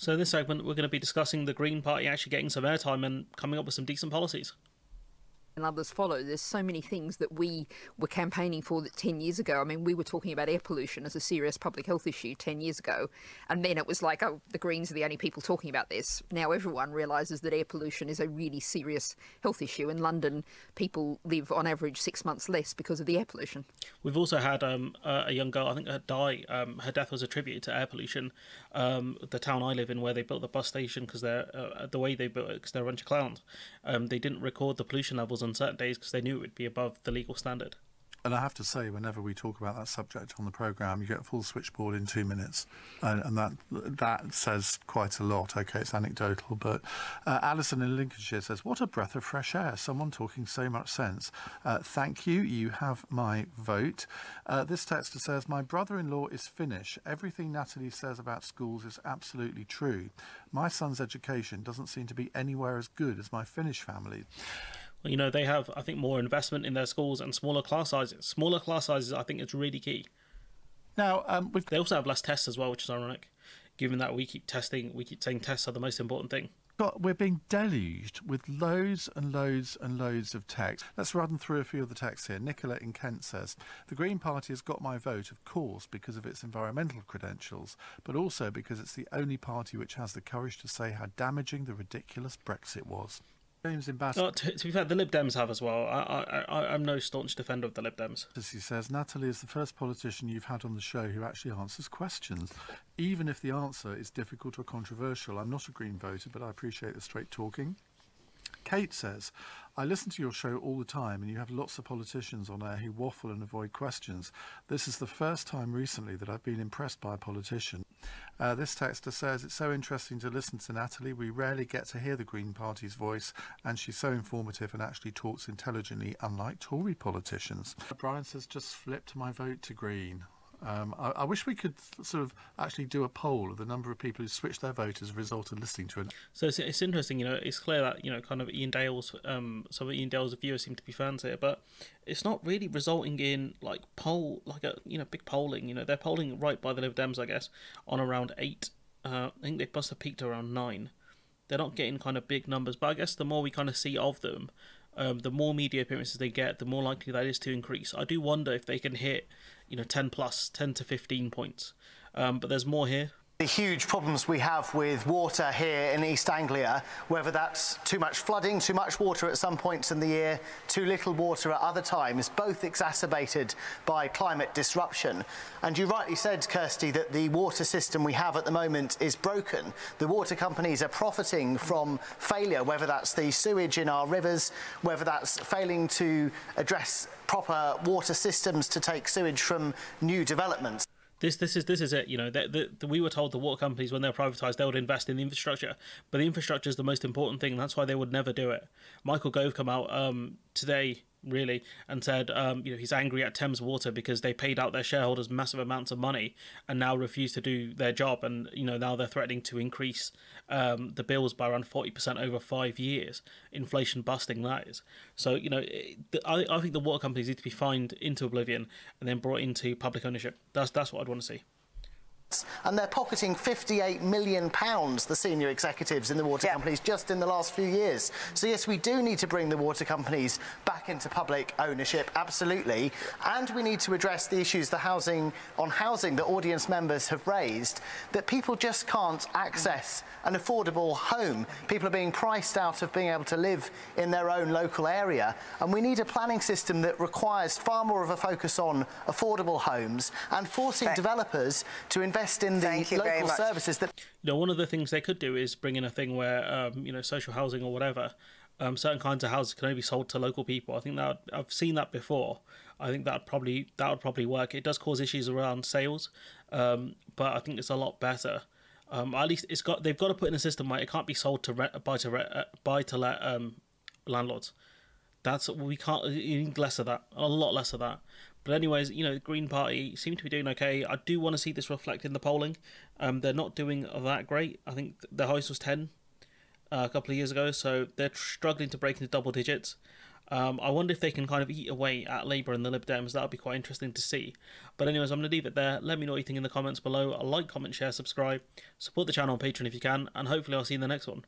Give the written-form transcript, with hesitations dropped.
So in this segment, we're going to be discussing the Green Party actually getting some airtime and coming up with some decent policies. And others follow. There's so many things that we were campaigning for that 10 years ago. I mean, we were talking about air pollution as a serious public health issue 10 years ago. And then it was like, oh, the Greens are the only people talking about this. Now everyone realises that air pollution is a really serious health issue. In London, people live on average 6 months less because of the air pollution. We've also had a young girl, I think, die. Her death was attributed to air pollution. The town I live in, where they built the bus station, because the way they built it, because they're a bunch of clowns, they didn't record the pollution levels on certain days because they knew it would be above the legal standard. And I have to say, whenever we talk about that subject on the programme, you get a full switchboard in 2 minutes. And that says quite a lot. OK, it's anecdotal, but Alison in Lincolnshire says, what a breath of fresh air. Someone talking so much sense. Thank you. You have my vote. This texter says, my brother-in-law is Finnish. Everything Natalie says about schools is absolutely true. My son's education doesn't seem to be anywhere as good as my Finnish family. Well, you know, they have, I think, more investment in their schools and smaller class sizes. Smaller class sizes, I think, is really key. Now, they also have less tests as well, which is ironic, given that we keep saying tests are the most important thing. We're being deluged with loads and loads and loads of text. Let's run through a few of the texts here. Nicola in Kent says, the Green Party has got my vote, of course, because of its environmental credentials, but also because it's the only party which has the courage to say how damaging the ridiculous Brexit was. James in Bath. To be fair, the Lib Dems have as well. I'm no staunch defender of the Lib Dems. As he says, Natalie is the first politician you've had on the show who actually answers questions. Even if the answer is difficult or controversial, I'm not a Green voter, but I appreciate the straight talking. Kate says, I listen to your show all the time and you have lots of politicians on air who waffle and avoid questions. This is the first time recently that I've been impressed by a politician. This texter says, it's so interesting to listen to Natalie. We rarely get to hear the Green Party's voice and she's so informative and actually talks intelligently, unlike Tory politicians. Brian says, just flipped my vote to Green. I wish we could sort of actually do a poll of the number of people who switched their vote as a result of listening to it. So it's interesting, you know, it's clear that, you know, kind of Ian Dale's, some of Ian Dale's viewers seem to be fans here, but it's not really resulting in big polling. You know, they're polling right by the Lib Dems, I guess, on around 8. I think they must have peaked around 9. They're not getting kind of big numbers, but I guess the more we kind of see of them, the more media appearances they get, the more likely that is to increase. I do wonder if they can hit, 10 to 15 points. But there's more here. The huge problems we have with water here in East Anglia, whether that's too much flooding, too much water at some points in the year, too little water at other times, both exacerbated by climate disruption. And you rightly said, Kirsty, that the water system we have at the moment is broken. The water companies are profiting from failure, whether that's the sewage in our rivers, whether that's failing to address proper water systems to take sewage from new developments. This is it. You know, we were told the water companies, when they were privatised, they would invest in the infrastructure, but the infrastructure is the most important thing. And that's why they would never do it. Michael Gove come out today, really, and said, he's angry at Thames Water because they paid out their shareholders massive amounts of money and now refuse to do their job. And, now they're threatening to increase the bills by around 40% over 5 years. Inflation busting, that is. So, I think the water companies need to be fined into oblivion and then brought into public ownership. That's what I'd want to see. And they're pocketing £58 million, the senior executives in the water companies, just in the last few years. So, yes, we do need to bring the water companies back into public ownership, absolutely. And we need to address the issues, the housing that audience members have raised, that people just can't access an affordable home. People are being priced out of being able to live in their own local area. And we need a planning system that requires far more of a focus on affordable homes and forcing developers to invest in the local services that... One of the things they could do is bring in a thing where, social housing or whatever, certain kinds of houses can only be sold to local people. I think that I've seen that before. I think that would probably work. It does cause issues around sales, but I think it's a lot better. At least they've got to put in a system where it can't be sold to buy to let landlords. We can't. You need less of that, a lot less of that. But anyways, the Green Party seem to be doing okay. I do want to see this reflect in the polling. They're not doing that great. I think their highest was 10 a couple of years ago, so they're struggling to break into double digits. I wonder if they can kind of eat away at Labour and the Lib Dems. That would be quite interesting to see. But anyways, I'm going to leave it there. Let me know what you think in the comments below. Like, comment, share, subscribe. Support the channel on Patreon if you can. And hopefully I'll see you in the next one.